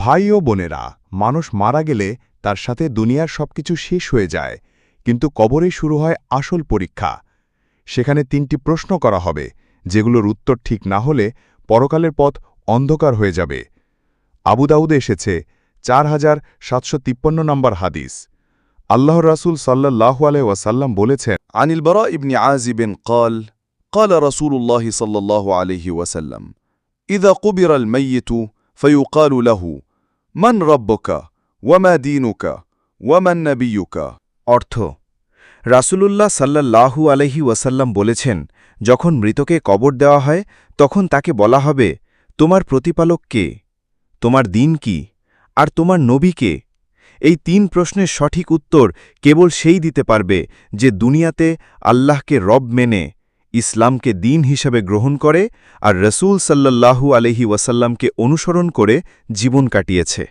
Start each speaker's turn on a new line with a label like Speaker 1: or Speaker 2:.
Speaker 1: ভাই ও বোনেরা, মানুষ মারা গেলে তার সাথে দুনিয়ার সবকিছু শেষ হয়ে যায়, কিন্তু কবরেই শুরু হয় আসল পরীক্ষা। সেখানে ৩টি প্রশ্ন করা হবে, যেগুলোর উত্তর ঠিক না হলে পরকালের পথ অন্ধকার হয়ে যাবে। আবু দাউদে এসেছে 4753 নম্বর হাদিস। আল্লাহর রাসূল সাল্লাল্লাহু আলাইহি ওয়াসাল্লাম বলেছেন,
Speaker 2: عن البراء بن عازب قال قال رسول الله صلى الله عليه وسلم إذا قبر الميت فيقال له من ربك وما دينك ومن نبيك
Speaker 3: অর্থ রাসূলুল্লাহ সাল্লাল্লাহু আলাইহি ওয়াসাল্লাম বলেছেন, যখন মৃতকে কবর দেওয়া হয় তখন তাকে বলা হবে, তোমার প্রতিপালক কে, তোমার দিন কি, আর তোমার নবী কে? এই ৩ প্রশ্নের সঠিক উত্তর কেবল সেই দিতে পারবে যে দুনিয়াতে আল্লাহকে রব মেনে ইসলামকে দিন হিসাবে গ্রহণ করে আর রসূল সাল্লাল্লাহু আলাইহি ওয়াসাল্লামকে অনুসরণ করে জীবন কাটিয়েছে।